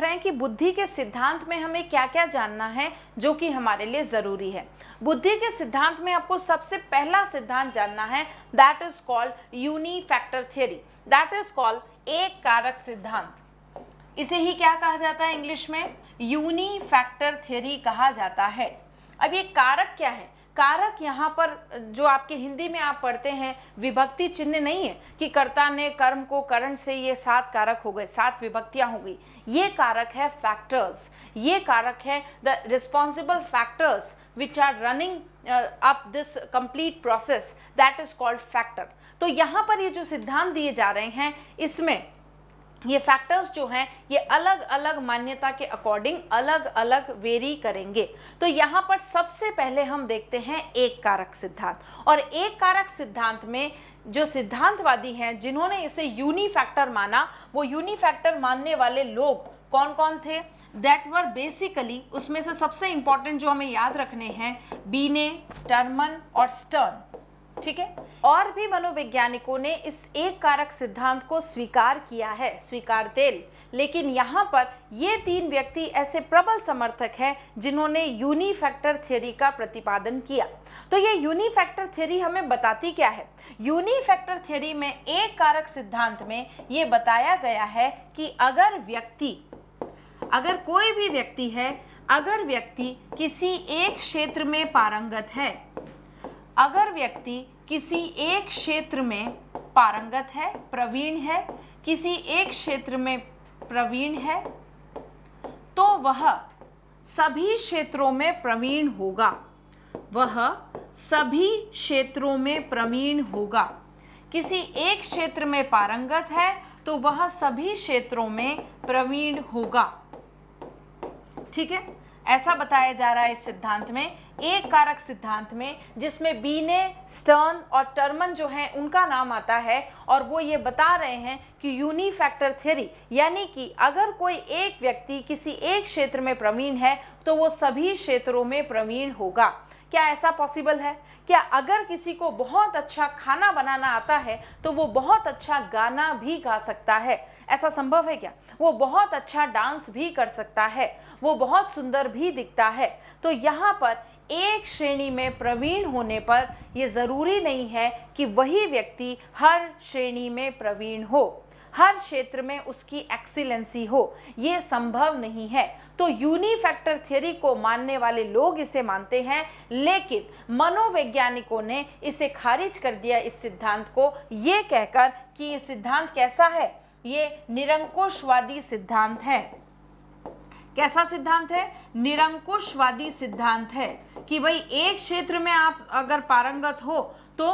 रहे हैं कि बुद्धि के सिद्धांत में हमें क्या क्या जानना है जो कि हमारे लिए ज़रूरी है। बुद्धि के सिद्धांत में आपको सबसे पहला सिद्धांत जानना है, that is called unifactor theory, that is called एक कारक सिद्धांत। इसे ही क्या कहा जाता है इंग्लिश में? यूनिफैक्टर थ्योरी कहा जाता है। अब ये कारक क्या है? कारक यहाँ पर जो आपके हिंदी में आप पढ़ते हैं विभक्ति चिन्ह नहीं है कि कर्ता ने कर्म को करण से ये 7 कारक हो गए, 7 विभक्तियां हो गई। ये कारक है फैक्टर्स, ये कारक है the responsible factors which are running up this complete process, that is called factor. तो यहाँ पर ये जो सिद्धांत दिए जा रहे हैं इसमें ये फैक्टर्स जो हैं ये अलग अलग मान्यता के अकॉर्डिंग अलग अलग वेरी करेंगे। तो यहाँ पर सबसे पहले हम देखते हैं एक कारक सिद्धांत। और एक कारक सिद्धांत में जो सिद्धांतवादी हैं जिन्होंने इसे यूनिफैक्टर माना, वो यूनिफैक्टर मानने वाले लोग कौन कौन थे? दैट वर बेसिकली, उसमें से सबसे इंपॉर्टेंट जो हमें याद रखने हैं, बीने, टर्मन और स्टर्न। ठीक है, और भी मनोवैज्ञानिकों ने इस एक कारक सिद्धांत को स्वीकार किया है, स्वीकारते, लेकिन यहाँ पर ये 3 व्यक्ति ऐसे प्रबल समर्थक हैं जिन्होंने यूनिफैक्टर थ्योरी का प्रतिपादन किया। तो ये यूनिफैक्टर थ्योरी हमें बताती क्या है? यूनिफैक्टर थ्योरी में एक कारक सिद्धांत में ये बताया गया है कि अगर कोई भी व्यक्ति है, अगर व्यक्ति किसी एक क्षेत्र में पारंगत है, अगर व्यक्ति किसी एक क्षेत्र में पारंगत है, प्रवीण है, किसी एक क्षेत्र में प्रवीण है, तो वह सभी क्षेत्रों में प्रवीण होगा, वह सभी क्षेत्रों में प्रवीण होगा। किसी एक क्षेत्र में पारंगत है तो वह सभी क्षेत्रों में प्रवीण होगा। ठीक है, ऐसा बताया जा रहा है इस सिद्धांत में, एक कारक सिद्धांत में, जिसमें बीने, स्टर्न और टर्मन जो है उनका नाम आता है। और वो ये बता रहे हैं कि यूनिफैक्टर थ्योरी यानी कि अगर कोई एक व्यक्ति किसी एक क्षेत्र में प्रवीण है तो वो सभी क्षेत्रों में प्रवीण होगा। क्या ऐसा पॉसिबल है? क्या अगर किसी को बहुत अच्छा खाना बनाना आता है तो वो बहुत अच्छा गाना भी गा सकता है? ऐसा संभव है क्या? वो बहुत अच्छा डांस भी कर सकता है, वो बहुत सुंदर भी दिखता है। तो यहाँ पर एक श्रेणी में प्रवीण होने पर यह जरूरी नहीं है कि वही व्यक्ति हर श्रेणी में प्रवीण हो, हर क्षेत्र में उसकी एक्सीलेंसी हो, ये संभव नहीं है। तो यूनिफैक्टर थ्योरी को मानने वाले लोग इसे मानते हैं, लेकिन मनोवैज्ञानिकों ने इसे खारिज कर दिया, इस सिद्धांत को, ये कहकर कि ये सिद्धांत कैसा है? ये निरंकुशवादी सिद्धांत है। कैसा सिद्धांत है? निरंकुशवादी सिद्धांत है कि भाई एक क्षेत्र में आप अगर पारंगत हो तो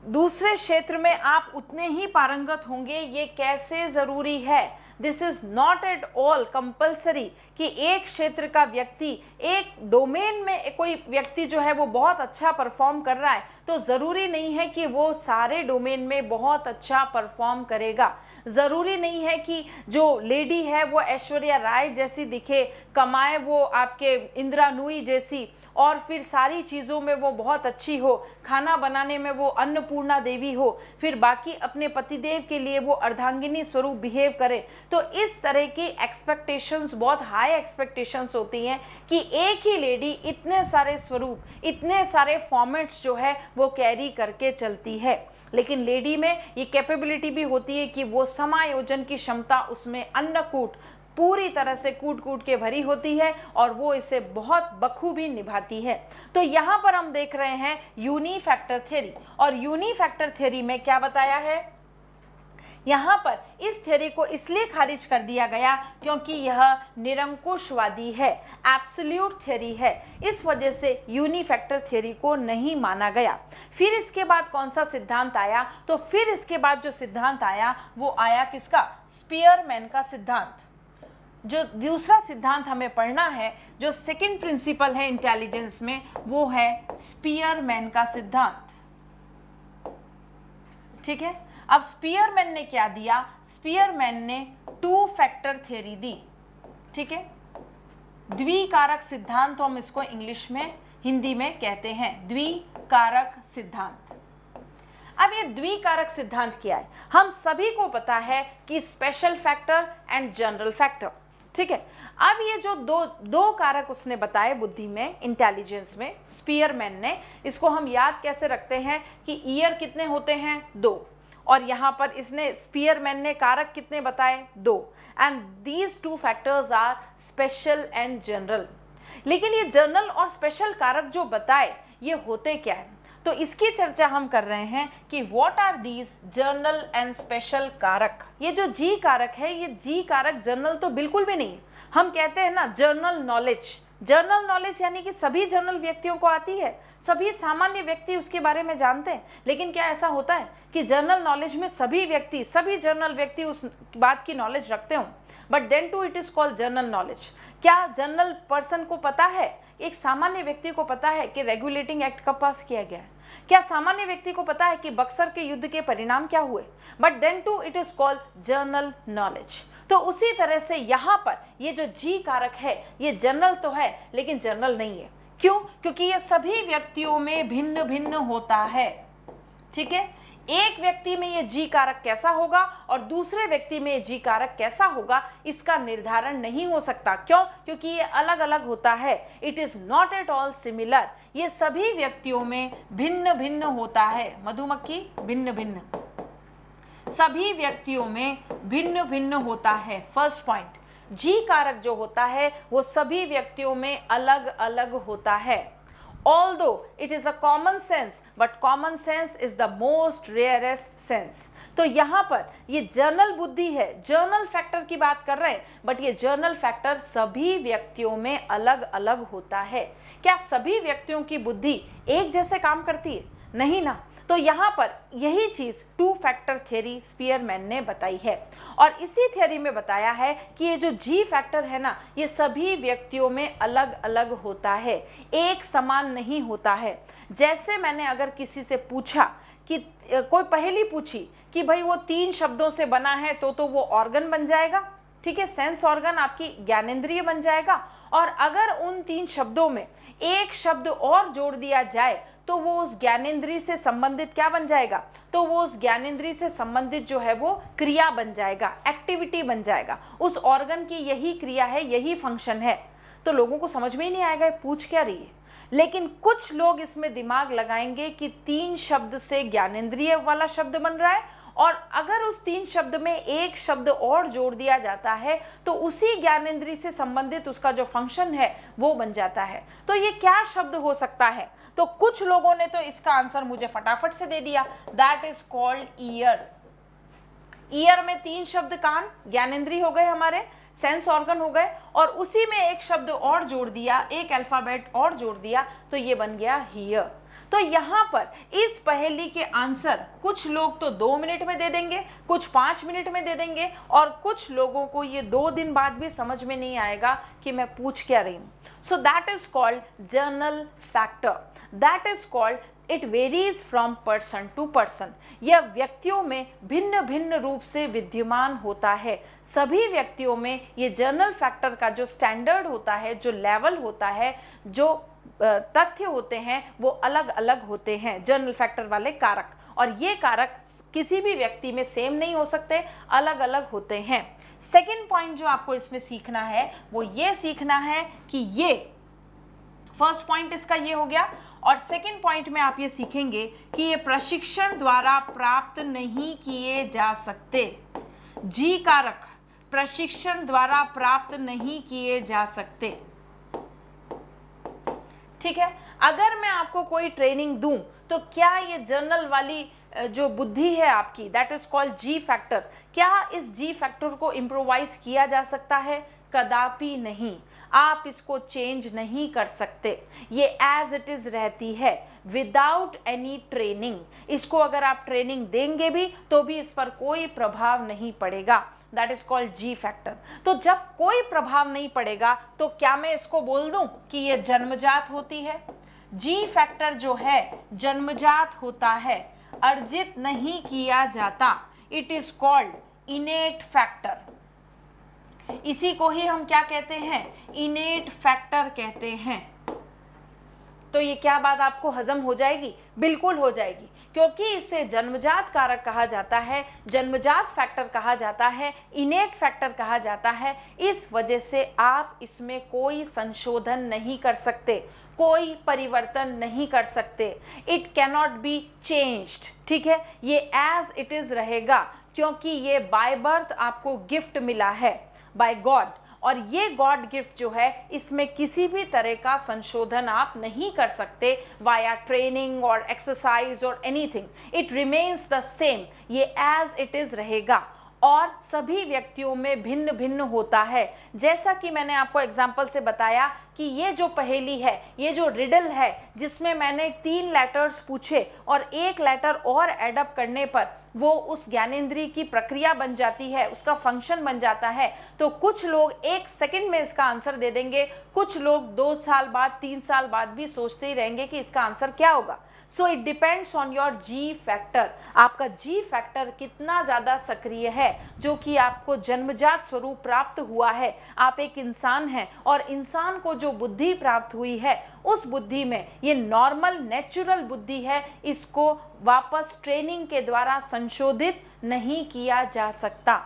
दूसरे क्षेत्र में आप उतने ही पारंगत होंगे। ये कैसे जरूरी है? This is not at all compulsory कि एक क्षेत्र का व्यक्ति, एक डोमेन में कोई व्यक्ति जो है वो बहुत अच्छा परफॉर्म कर रहा है तो ज़रूरी नहीं है कि वो सारे डोमेन में बहुत अच्छा परफॉर्म करेगा। ज़रूरी नहीं है कि जो लेडी है वो ऐश्वर्या राय जैसी दिखे, कमाए वो आपके इंदिरा नूई जैसी, और फिर सारी चीज़ों में वो बहुत अच्छी हो, खाना बनाने में वो अन्नपूर्णा देवी हो, फिर बाकी अपने पतिदेव के लिए वो अर्धांगिनी स्वरूप बिहेव करे। तो इस तरह की एक्सपेक्टेशंस, बहुत हाई एक्सपेक्टेशंस होती हैं कि एक ही लेडी इतने सारे स्वरूप, इतने सारे फॉर्मेट्स जो है वो कैरी करके चलती है। लेकिन लेडी में ये कैपेबिलिटी भी होती है कि वो समायोजन की क्षमता, उसमें अन्नकूट पूरी तरह से कूट कूट के भरी होती है और वो इसे बहुत बखूबी निभाती है। तो यहाँ पर हम देख रहे हैं यूनिफैक्टर थ्योरी, और यूनिफैक्टर थ्योरी में क्या बताया है? यहाँ पर इस थ्योरी को इसलिए खारिज कर दिया गया क्योंकि यह निरंकुशवादी है, एब्सोल्यूट थ्योरी है, इस वजह से यूनिफैक्टर थ्योरी को नहीं माना गया। फिर इसके बाद कौन सा सिद्धांत आया? तो फिर इसके बाद जो सिद्धांत आया वो आया किसका? स्पीयरमैन का सिद्धांत। जो दूसरा सिद्धांत हमें पढ़ना है, जो सेकंड प्रिंसिपल है इंटेलिजेंस में, वो है स्पीयरमैन का सिद्धांत। ठीक है, अब स्पीयरमैन ने क्या दिया? स्पीयरमैन ने 2 फैक्टर थ्योरी दी। ठीक है, द्विकारक सिद्धांत तो हम इसको इंग्लिश में, हिंदी में कहते हैं द्विकारक सिद्धांत। अब ये द्विकारक सिद्धांत क्या है? हम सभी को पता है कि special factor and general factor, ठीक है। अब ये जो दो कारक उसने बताए बुद्धि में, इंटेलिजेंस में, स्पीयरमैन ने, इसको हम याद कैसे रखते हैं कि ईयर कितने होते हैं? 2, और यहाँ पर इसने स्पीयरमैन ने कारक कितने बताए? 2, and these 2 factors are special and general. लेकिन ये जनरल और स्पेशल कारक जो बताए ये होते क्या है, तो इसकी चर्चा हम कर रहे हैं कि what are these general and special कारक। ये जो जी कारक है, ये जी कारक जनरल तो बिल्कुल भी नहीं है। हम कहते हैं ना जनरल नॉलेज, जनरल नॉलेज यानी कि सभी जनरल व्यक्तियों को आती है, सभी सामान्य व्यक्ति उसके बारे में जानते हैं। लेकिन क्या ऐसा होता है कि जनरल नॉलेज में सभी जनरल व्यक्ति उस बात की नॉलेज रखते हों? But then too it is called general knowledge. क्या जनरल पर्सन को पता है, एक सामान्य व्यक्ति को पता है कि रेगुलेटिंग एक्ट कब पास किया गया है? क्या सामान्य व्यक्ति को पता है कि बक्सर के युद्ध के परिणाम क्या हुए? But then too it is called general knowledge. तो उसी तरह से यहाँ पर ये जो जी कारक है ये जनरल तो है लेकिन जनरल नहीं है। क्यों? क्योंकि ये सभी व्यक्तियों में भिन्न भिन्न होता है, ठीक है। एक व्यक्ति में ये जी कारक कैसा होगा और दूसरे व्यक्ति में ये जी कारक कैसा होगा, इसका निर्धारण नहीं हो सकता। क्यों? क्योंकि ये अलग अलग होता है। It is not at all similar. ये सभी व्यक्तियों में भिन्न भिन्न होता है। मधुमक्खी, भिन्न भिन्न, सभी व्यक्तियों में भिन्न भिन्न होता है। फर्स्ट पॉइंट, जी कारक जो होता है वो सभी व्यक्तियों में अलग अलग होता है। Although it is a common sense, but common sense is the most rarest sense. तो यहाँ पर ये जर्नल बुद्धि है, जर्नल फैक्टर की बात कर रहे हैं, बट ये जर्नल फैक्टर सभी व्यक्तियों में अलग अलग होता है। क्या सभी व्यक्तियों की बुद्धि एक जैसे काम करती है? नहीं ना। तो यहाँ पर यही चीज़ 2 फैक्टर थ्योरी स्पीयरमैन ने बताई है, और इसी थ्योरी में बताया है कि ये जो जी फैक्टर है ना, ये सभी व्यक्तियों में अलग अलग होता है, एक समान नहीं होता है। जैसे मैंने अगर किसी से पूछा कि कोई पहेली पूछी कि भाई वो 3 शब्दों से बना है तो वो ऑर्गन बन जाएगा, ठीक है, सेंस ऑर्गन, आपकी ज्ञानेंद्रिय बन जाएगा। और अगर उन 3 शब्दों में एक शब्द और जोड़ दिया जाए तो वो उस ज्ञानेंद्रिय से संबंधित क्या बन जाएगा? तो वो उस ज्ञानेंद्रिय से संबंधित जो है वो क्रिया बन जाएगा, एक्टिविटी बन जाएगा। उस ऑर्गन की यही क्रिया है, यही फंक्शन है। तो लोगों को समझ में ही नहीं आएगा ये पूछ क्या रही है। लेकिन कुछ लोग इसमें दिमाग लगाएंगे कि 3 शब्द से ज्ञानेंद्रिय वाला शब्द बन रहा है, और अगर उस 3 शब्द में एक शब्द और जोड़ दिया जाता है तो उसी ज्ञानेंद्रिय से संबंधित उसका जो फंक्शन है वो बन जाता है। तो ये क्या शब्द हो सकता है? तो कुछ लोगों ने तो इसका आंसर मुझे फटाफट से दे दिया, that is called year. Year में 3 शब्द, कान ज्ञानेंद्रिय हो गए, हमारे सेंस ऑर्गन हो गए, और उसी में एक शब्द और जोड़ दिया, एक अल्फाबेट और जोड़ दिया, तो ये बन गया हियर। तो यहाँ पर इस पहेली के आंसर कुछ लोग तो 2 मिनट में दे देंगे, कुछ 5 मिनट में दे देंगे, और कुछ लोगों को ये 2 दिन बाद भी समझ में नहीं आएगा कि मैं पूछ क्या रही हूँ। So that is called general factor. That is called, it varies from person to person. यह व्यक्तियों में भिन्न भिन्न रूप से विद्यमान होता है। सभी व्यक्तियों में ये जर्नल फैक्टर का जो स्टैंडर्ड होता है, जो लेवल होता है, जो तथ्य होते हैं, वो अलग अलग होते हैं, जर्नल फैक्टर वाले कारक। और ये कारक किसी भी व्यक्ति में सेम नहीं हो सकते, अलग अलग होते हैं। सेकेंड पॉइंट जो आपको इसमें सीखना है वो ये सीखना है कि ये फर्स्ट पॉइंट इसका ये हो गया, और सेकेंड पॉइंट में आप ये सीखेंगे कि ये प्रशिक्षण द्वारा प्राप्त नहीं किए जा सकते। जी कारक प्रशिक्षण द्वारा प्राप्त नहीं किए जा सकते, ठीक है। अगर मैं आपको कोई ट्रेनिंग दूं तो क्या ये जर्नल वाली जो बुद्धि है आपकी, that is called ji factor, क्या इस जी फैक्टर को इम्प्रोवाइज किया जा सकता है? कदापि नहीं। आप इसको चेंज नहीं कर सकते, ये एज इट इज रहती है विदाउट एनी ट्रेनिंग। इसको अगर आप ट्रेनिंग देंगे भी तो भी इस पर कोई प्रभाव नहीं पड़ेगा। That is called ji factor. तो जब कोई प्रभाव नहीं पड़ेगा तो क्या मैं इसको बोल दूं कि ये जन्मजात होती है? जी फैक्टर जो है जन्मजात होता है, अर्जित नहीं किया जाता। It is called इनेट factor. इसी को ही हम क्या कहते हैं? इनेट फैक्टर कहते हैं। तो ये क्या बात आपको हजम हो जाएगी? बिल्कुल हो जाएगी, क्योंकि इसे जन्मजात कारक कहा जाता है, जन्मजात फैक्टर कहा जाता है, इनेट फैक्टर कहा जाता है, इस वजह से आप इसमें कोई संशोधन नहीं कर सकते, कोई परिवर्तन नहीं कर सकते। इट कैनॉट बी चेंज्ड, ठीक है, ये एज इट इज रहेगा, क्योंकि ये बाय बर्थ आपको गिफ्ट मिला है बाय गॉड, और ये गॉड गिफ्ट जो है इसमें किसी भी तरह का संशोधन आप नहीं कर सकते वाया ट्रेनिंग और एक्सरसाइज और anything, it remains the same, ये एज इट इज रहेगा और सभी व्यक्तियों में भिन्न भिन्न होता है। जैसा कि मैंने आपको एग्जाम्पल से बताया कि ये जो पहेली है, ये जो रिडल है, जिसमें मैंने 3 लेटर्स पूछे और एक लेटर और एडअप करने पर वो उस ज्ञानेंद्रिय की प्रक्रिया बन जाती है, उसका फंक्शन बन जाता है, तो कुछ लोग 1 सेकंड में इसका आंसर दे देंगे, कुछ लोग 2 साल बाद 3 साल बाद भी सोचते ही रहेंगे कि इसका आंसर क्या होगा। So it depends on your ji factor, आपका जी फैक्टर कितना ज़्यादा सक्रिय है, जो कि आपको जन्मजात स्वरूप प्राप्त हुआ है। आप एक इंसान हैं और इंसान को जो बुद्धि प्राप्त हुई है, उस बुद्धि में ये नॉर्मल नेचुरल बुद्धि है, इसको वापस ट्रेनिंग के द्वारा संशोधित नहीं किया जा सकता।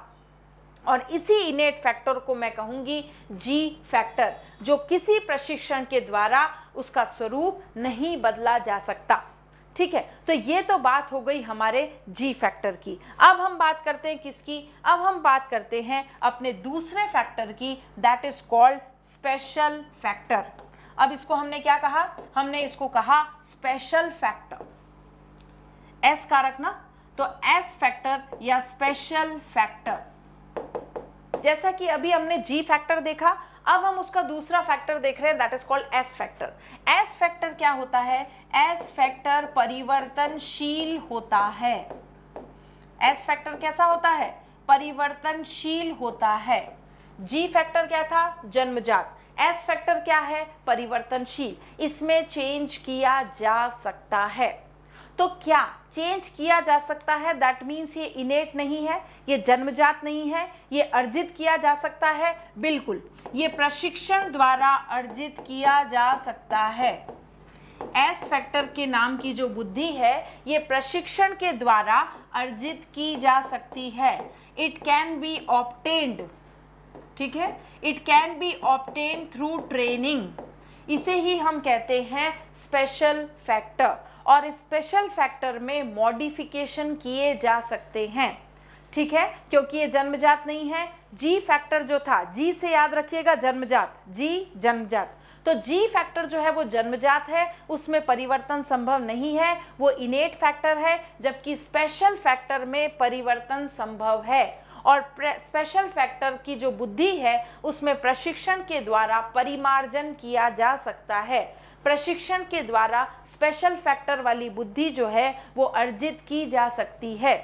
और इसी इनेट फैक्टर को मैं कहूँगी जी फैक्टर, जो किसी प्रशिक्षण के द्वारा उसका स्वरूप नहीं बदला जा सकता। ठीक है, तो ये तो बात हो गई हमारे जी फैक्टर की। अब हम बात करते हैं किसकी, अब हम बात करते हैं अपने दूसरे फैक्टर की, that is called special factor. अब इसको हमने क्या कहा, हमने इसको कहा स्पेशल फैक्टर, एस कारक ना, तो एस फैक्टर या स्पेशल फैक्टर। जैसा कि अभी हमने जी फैक्टर देखा, अब हम उसका दूसरा फैक्टर देख रहे हैं, that is called S factor. S factor क्या होता है, एस फैक्टर परिवर्तनशील होता है। एस फैक्टर कैसा होता है, परिवर्तनशील होता है। जी फैक्टर क्या था, जन्मजात, एस फैक्टर क्या है, परिवर्तनशील, इसमें चेंज किया जा सकता है। तो क्या चेंज किया जा सकता है, दैट मीन्स ये इनेट नहीं है, ये जन्मजात नहीं है, ये अर्जित किया जा सकता है, बिल्कुल, ये प्रशिक्षण द्वारा अर्जित किया जा सकता है। एस फैक्टर के नाम की जो बुद्धि है, ये प्रशिक्षण के द्वारा अर्जित की जा सकती है। इट कैन बी ऑब्टेन्ड, ठीक है, it can be obtained through training, इसे ही हम कहते हैं स्पेशल फैक्टर। और स्पेशल फैक्टर में मॉडिफिकेशन किए जा सकते हैं, ठीक है, क्योंकि ये जन्मजात नहीं है। जी फैक्टर जो था, जी से याद रखिएगा, जन्मजात, जी जन्मजात, तो जी फैक्टर जो है वो जन्मजात है, उसमें परिवर्तन संभव नहीं है, वो इनेट फैक्टर है, जबकि स्पेशल फैक्टर में परिवर्तन संभव है। और स्पेशल फैक्टर की जो बुद्धि है, उसमें प्रशिक्षण के द्वारा परिमार्जन किया जा सकता है। प्रशिक्षण के द्वारा स्पेशल फैक्टर वाली बुद्धि जो है वो अर्जित की जा सकती है।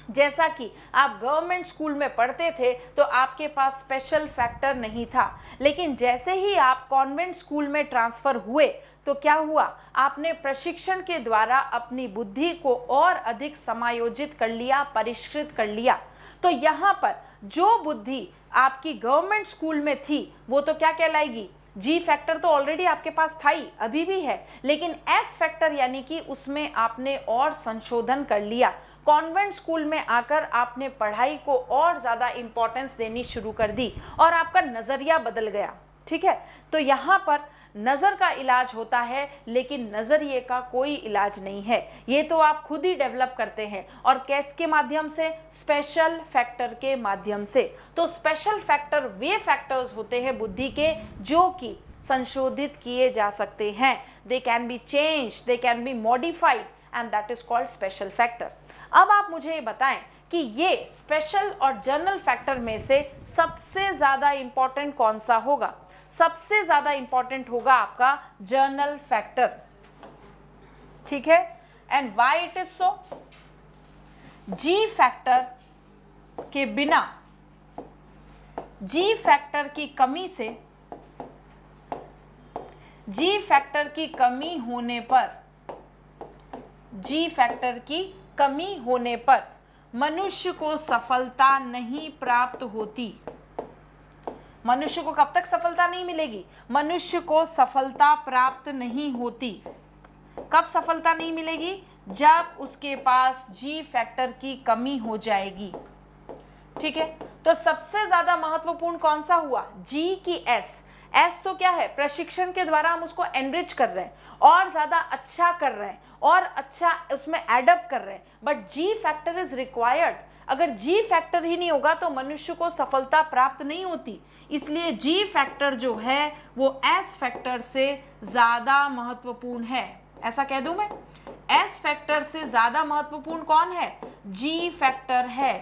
जैसा कि आप गवर्नमेंट स्कूल में पढ़ते थे तो आपके पास स्पेशल फैक्टर नहीं था, लेकिन जैसे ही आप कॉन्वेंट स्कूल में ट्रांसफ़र हुए तो क्या हुआ, आपने प्रशिक्षण के द्वारा अपनी बुद्धि को और अधिक समायोजित कर लिया, परिष्कृत कर लिया। तो यहाँ पर जो बुद्धि आपकी गवर्नमेंट स्कूल में थी वो तो क्या कहलाएगी, जी फैक्टर तो ऑलरेडी आपके पास था ही, अभी भी है, लेकिन एस फैक्टर यानी कि उसमें आपने और संशोधन कर लिया। कॉन्वेंट स्कूल में आकर आपने पढ़ाई को और ज़्यादा इम्पोर्टेंस देनी शुरू कर दी और आपका नज़रिया बदल गया। ठीक है, तो यहाँ पर नज़र का इलाज होता है, लेकिन नज़रिए का कोई इलाज नहीं है, ये तो आप खुद ही डेवलप करते हैं। और किसके माध्यम से, स्पेशल फैक्टर के माध्यम से। तो स्पेशल फैक्टर वे फैक्टर्स होते हैं बुद्धि के जो कि संशोधित किए जा सकते हैं, they can be change, they can be modified, and that is called special factor. अब आप मुझे ये बताएं कि ये स्पेशल और जनरल फैक्टर में से सबसे ज़्यादा इंपॉर्टेंट कौन सा होगा। सबसे ज़्यादा इंपॉर्टेंट होगा आपका जनरल फैक्टर, ठीक है। And why it is so, ji factor के बिना, जी फैक्टर की कमी से, जी फैक्टर की कमी होने पर, जी फैक्टर की कमी होने पर मनुष्य को सफलता नहीं प्राप्त होती। मनुष्य को कब तक सफलता नहीं मिलेगी, मनुष्य को सफलता प्राप्त नहीं होती। कब सफलता नहीं मिलेगी, जब उसके पास जी फैक्टर की कमी हो जाएगी। ठीक है, तो सबसे ज्यादा महत्वपूर्ण कौन सा हुआ, जी की एस। एस तो क्या है, प्रशिक्षण के द्वारा हम उसको एनरिच कर रहे हैं और ज्यादा अच्छा कर रहे हैं और अच्छा उसमें एडअप कर रहे हैं, but ji factor is required. अगर जी फैक्टर ही नहीं होगा तो मनुष्य को सफलता प्राप्त नहीं होती। इसलिए जी फैक्टर जो है वो एस फैक्टर से ज्यादा महत्वपूर्ण है। ऐसा कह दूं मैं, एस फैक्टर से ज्यादा महत्वपूर्ण कौन है, जी फैक्टर है,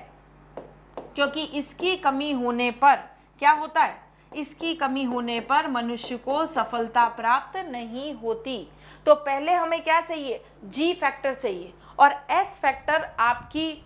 क्योंकि इसकी कमी होने पर क्या होता है, इसकी कमी होने पर मनुष्य को सफलता प्राप्त नहीं होती। तो पहले हमें क्या चाहिए, जी फैक्टर चाहिए, और एस फैक्टर आपकी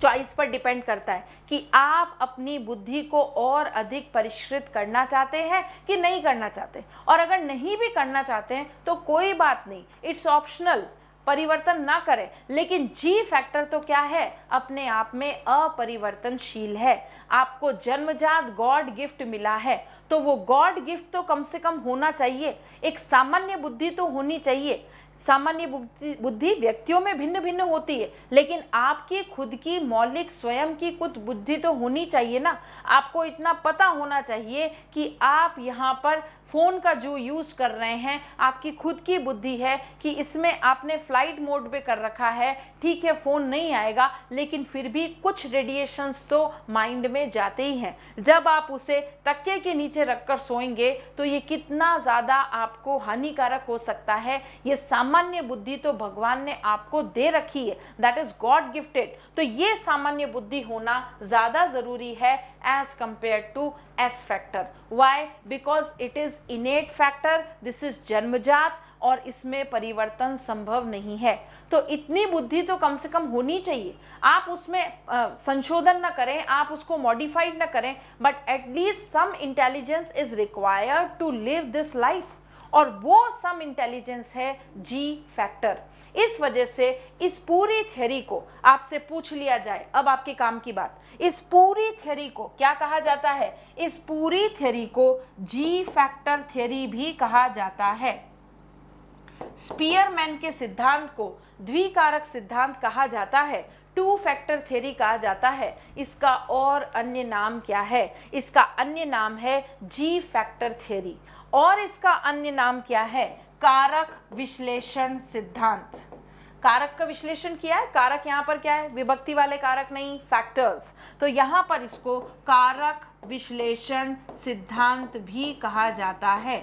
चॉइस पर डिपेंड करता है कि आप अपनी बुद्धि को और अधिक परिष्कृत करना चाहते हैं कि नहीं करना चाहते। और अगर नहीं भी करना चाहते हैं तो कोई बात नहीं, इट्स ऑप्शनल, परिवर्तन ना करें, लेकिन जी फैक्टर तो क्या है, अपने आप में अपरिवर्तनशील है। आपको जन्मजात गॉड गिफ्ट मिला है, तो वो गॉड गिफ्ट तो कम से कम होना चाहिए। एक सामान्य बुद्धि तो होनी चाहिए। सामान्य बुद्धि व्यक्तियों में भिन्न भिन्न होती है, लेकिन आपकी खुद की मौलिक स्वयं की कुछ बुद्धि तो होनी चाहिए ना। आपको इतना पता होना चाहिए कि आप यहाँ पर फ़ोन का जो यूज़ कर रहे हैं, आपकी खुद की बुद्धि है कि इसमें आपने फ्लाइट मोड पे कर रखा है, ठीक है फ़ोन नहीं आएगा, लेकिन फिर भी कुछ रेडिएशंस तो माइंड में जाते ही हैं। जब आप उसे तकिए के नीचे रखकर सोएंगे तो ये कितना ज़्यादा आपको हानिकारक हो सकता है। ये सामान्य बुद्धि तो भगवान ने आपको दे रखी है, दैट इज गॉड गिफ्टेड। तो ये सामान्य बुद्धि होना ज़्यादा ज़रूरी है as compare to S factor. Why? Because it is innate factor, this is जन्मजात, और इसमें परिवर्तन संभव नहीं है। तो इतनी बुद्धि तो कम से कम होनी चाहिए। आप उसमें संशोधन न करें, आप उसको मॉडिफाइड न करें, but at least some intelligence is required to live this life, और वो सम इंटेलिजेंस है जी फैक्टर। इस वजह से इस पूरी थ्योरी को आपसे पूछ लिया जाए, अब आपके काम की बात, इस पूरी थ्योरी को क्या कहा जाता है, इस पूरी थ्योरी को जी फैक्टर थ्योरी भी कहा जाता है। स्पीयरमैन के सिद्धांत को द्विकारक सिद्धांत कहा जाता है, टू फैक्टर थ्योरी कहा जाता है। इसका और अन्य नाम क्या है, इसका अन्य नाम है जी फैक्टर थ्योरी, और इसका अन्य नाम क्या है, कारक विश्लेषण सिद्धांत। कारक का विश्लेषण किया है, कारक यहाँ पर क्या है, विभक्ति वाले कारक नहीं, फैक्टर्स, तो यहाँ पर इसको कारक विश्लेषण सिद्धांत भी कहा जाता है।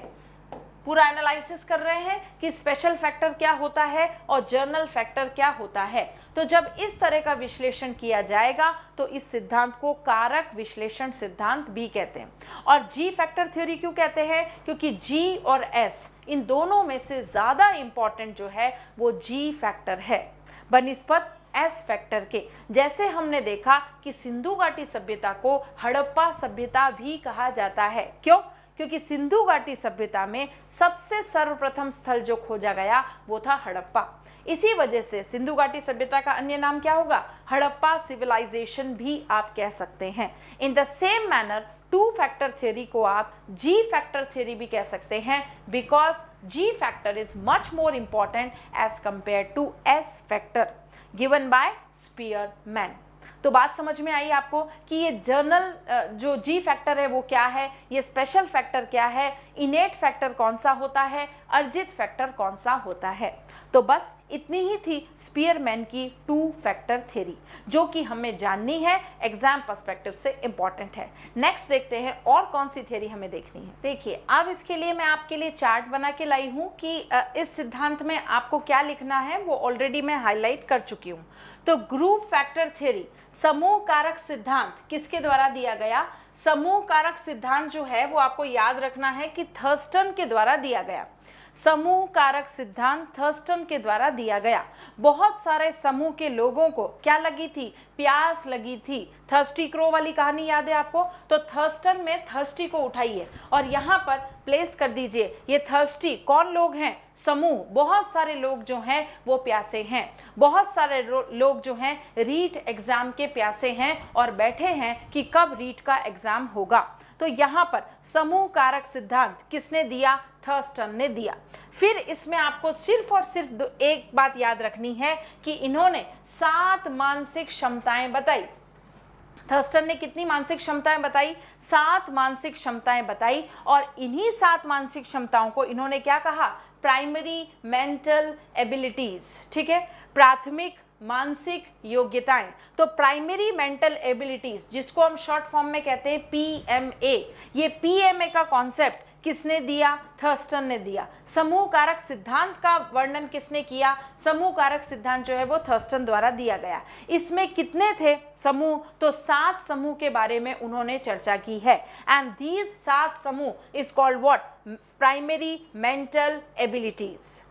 पूरा एनालिसिस कर रहे हैं कि स्पेशल फैक्टर क्या होता है और जर्नल फैक्टर क्या होता है। तो जब इस तरह का विश्लेषण किया जाएगा तो इस सिद्धांत को कारक विश्लेषण सिद्धांत भी कहते हैं। और जी फैक्टर थ्योरी क्यों कहते हैं, क्योंकि जी और एस इन दोनों में से ज़्यादा इम्पॉर्टेंट जो है वो जी फैक्टर है बनिस्बत एस फैक्टर के। जैसे हमने देखा कि सिंधु घाटी सभ्यता को हड़प्पा सभ्यता भी कहा जाता है। क्यों? क्योंकि सिंधु घाटी सभ्यता में सबसे सर्वप्रथम स्थल जो खोजा गया वो था हड़प्पा। इसी वजह से सिंधु घाटी सभ्यता का अन्य नाम क्या होगा, हड़प्पा सिविलाइजेशन भी आप कह सकते हैं। In the same manner two factor theory को आप जी फैक्टर थ्योरी भी कह सकते हैं, because G factor is much more important as compare to S factor given by Spearman. तो बात समझ में आई आपको कि ये जर्नल जो जी फैक्टर है वो क्या है, ये स्पेशल फैक्टर क्या है, इनेट फैक्टर कौन सा होता है, अर्जित फैक्टर कौन सा होता है। तो बस इतनी ही थी स्पीयरमैन की टू फैक्टर थ्योरी, जो कि हमें जाननी है, एग्जाम पर्सपेक्टिव से इंपॉर्टेंट है। नेक्स्ट देखते हैं और कौन सी थ्योरी हमें देखनी है। देखिए अब इसके लिए मैं आपके लिए चार्ट बना के लाई हूँ कि इस सिद्धांत में आपको क्या लिखना है, वो ऑलरेडी मैं हाईलाइट कर चुकी हूँ। तो ग्रुप फैक्टर थ्योरी, समूह कारक सिद्धांत किसके द्वारा दिया गया, समूह कारक सिद्धांत जो है वो आपको याद रखना है कि थर्स्टन के द्वारा दिया गया। समूह कारक सिद्धांत थर्स्टन के द्वारा दिया गया। बहुत सारे समूह के लोगों को क्या लगी थी, प्यास लगी थी। थर्स्टी क्रो वाली कहानी याद है आपको? तो थर्स्टन में थर्स्टी को उठाइए और यहाँ पर प्लेस कर दीजिए। ये थर्स्टी कौन लोग हैं? समूह, बहुत सारे लोग जो हैं वो प्यासे हैं, बहुत सारे लोग जो हैं रीट एग्जाम के प्यासे हैं और बैठे हैं कि कब रीट का एग्जाम होगा। तो यहाँ पर समूह कारक सिद्धांत किसने दिया? थर्स्टन ने दिया। फिर इसमें आपको सिर्फ और सिर्फ एक बात याद रखनी है कि इन्होंने 7 मानसिक क्षमताएं बताई। थर्स्टन ने कितनी मानसिक क्षमताएं बताई? 7 मानसिक क्षमताएं बताई और इन्हीं 7 मानसिक क्षमताओं को इन्होंने क्या कहा? Primary mental abilities. ठीक है, प्राथमिक मानसिक योग्यताएं। तो प्राइमरी मेंटल एबिलिटीज, जिसको हम शॉर्ट फॉर्म में कहते हैं PMA, ये PMA का कॉन्सेप्ट किसने दिया? थर्स्टन ने दिया। समूह कारक सिद्धांत का वर्णन किसने किया? समूह कारक सिद्धांत जो है वो थर्स्टन द्वारा दिया गया। इसमें कितने थे समूह? तो 7 समूह के बारे में उन्होंने चर्चा की है। एंड दीज 7 समूह is called what? Primary mental abilities.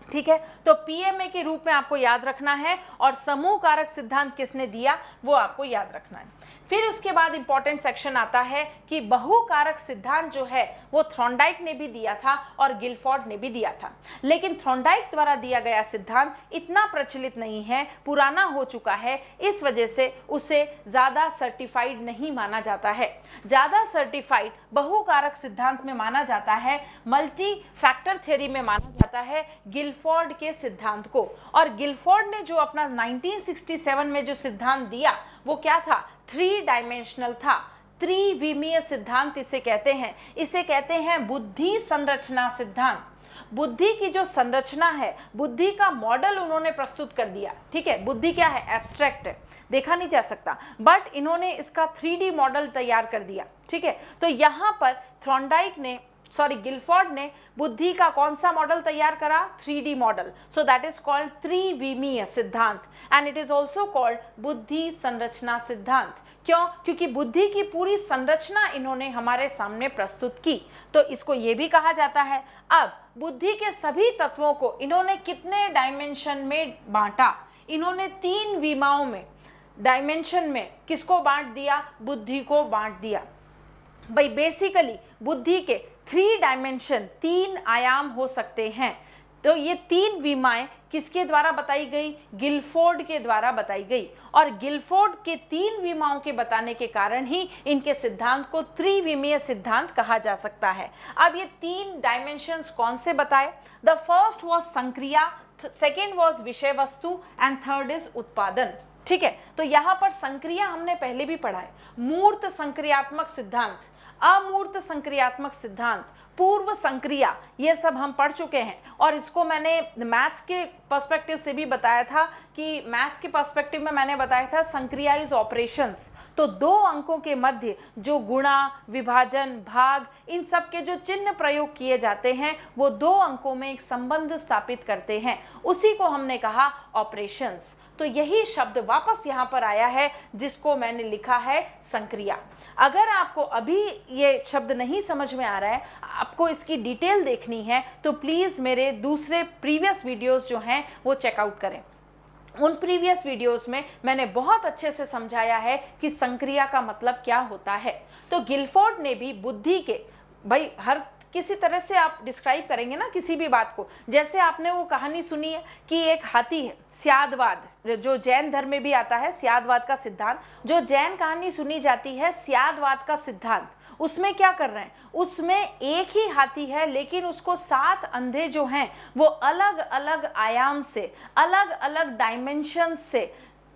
ठीक है, तो PMA के रूप में आपको याद रखना है और समूह कारक सिद्धांत किसने दिया वो आपको याद रखना है। फिर उसके बाद इंपॉर्टेंट सेक्शन आता है कि बहुकारक सिद्धांत जो है वो थॉर्नडाइक ने भी दिया था और गिलफोर्ड ने भी दिया था, लेकिन थॉर्नडाइक द्वारा दिया गया सिद्धांत इतना प्रचलित नहीं है, पुराना हो चुका है, इस वजह से उसे ज़्यादा सर्टिफाइड नहीं माना जाता है। ज़्यादा सर्टिफाइड बहुकारक सिद्धांत में माना जाता है, मल्टी फैक्टर थ्योरी में माना जाता है गिलफोर्ड के सिद्धांत को। और गिलफोर्ड ने जो अपना 1967 में जो सिद्धांत दिया वो क्या था? 3 डायमेंशनल था, त्रिविमीय सिद्धांत इसे कहते हैं। इसे कहते हैं बुद्धि संरचना सिद्धांत। बुद्धि की जो संरचना है, बुद्धि का मॉडल उन्होंने प्रस्तुत कर दिया। ठीक है, बुद्धि क्या है? एब्स्ट्रैक्ट है, देखा नहीं जा सकता, बट इन्होंने इसका 3D मॉडल तैयार कर दिया। ठीक है, तो यहाँ पर गिलफोर्ड ने बुद्धि का कौन सा मॉडल तैयार करा? 3D model. So that is called त्रिविमीय सिद्धांत and it is also called बुद्धि संरचना सिद्धांत। क्यों? क्योंकि बुद्धि की पूरी संरचना इन्होंने हमारे सामने प्रस्तुत की, तो इसको ये भी कहा जाता है। अब बुद्धि के सभी तत्वों को इन्होंने कितने डायमेंशन में बांटा? इन्होंने 3 विमाओं में, डायमेंशन में किसको बांट दिया? बुद्धि को बांट दिया। भाई बेसिकली बुद्धि के 3 डायमेंशन, 3 आयाम हो सकते हैं। तो ये 3 विमाएं किसके द्वारा बताई गई? गिलफोर्ड के द्वारा बताई गई। और गिलफोर्ड के 3 विमाओं के बताने के कारण ही इनके सिद्धांत को त्रिविमीय सिद्धांत कहा जा सकता है। अब ये 3 डायमेंशंस कौन से बताए? द फर्स्ट वॉज संक्रिया, सेकेंड वॉज विषय वस्तु एंड थर्ड इज उत्पादन। ठीक है, तो यहाँ पर संक्रिया हमने पहले भी पढ़ा है, मूर्त संक्रियात्मक सिद्धांत, अमूर्त संक्रियात्मक सिद्धांत, पूर्व संक्रिया, ये सब हम पढ़ चुके हैं। और इसको मैंने मैथ्स के पर्सपेक्टिव से भी बताया था कि मैथ्स के पर्सपेक्टिव में मैंने बताया था संक्रिया इज ऑपरेशंस। तो 2 अंकों के मध्य जो गुणा, विभाजन, भाग, इन सब के जो चिन्ह प्रयोग किए जाते हैं वो 2 अंकों में एक संबंध स्थापित करते हैं, उसी को हमने कहा ऑपरेशंस। तो यही शब्द वापस यहाँ पर आया है जिसको मैंने लिखा है संक्रिया। अगर आपको अभी ये शब्द नहीं समझ में आ रहा है, आपको इसकी डिटेल देखनी है, तो प्लीज़ मेरे दूसरे प्रीवियस वीडियोस जो हैं वो चेकआउट करें। उन प्रीवियस वीडियोस में मैंने बहुत अच्छे से समझाया है कि संक्रिया का मतलब क्या होता है। तो गिलफोर्ड ने भी बुद्धि के, भाई हर किसी तरह से आप डिस्क्राइब करेंगे ना किसी भी बात को, जैसे आपने वो कहानी सुनी है कि एक हाथी है, स्यादवाद, जो जैन धर्म में भी आता है, स्यादवाद का सिद्धांत, जो जैन कहानी सुनी जाती है स्यादवाद का सिद्धांत, उसमें क्या कर रहे हैं? उसमें एक ही हाथी है लेकिन उसको 7 अंधे जो हैं वो अलग अलग आयाम से, अलग अलग डायमेंशन से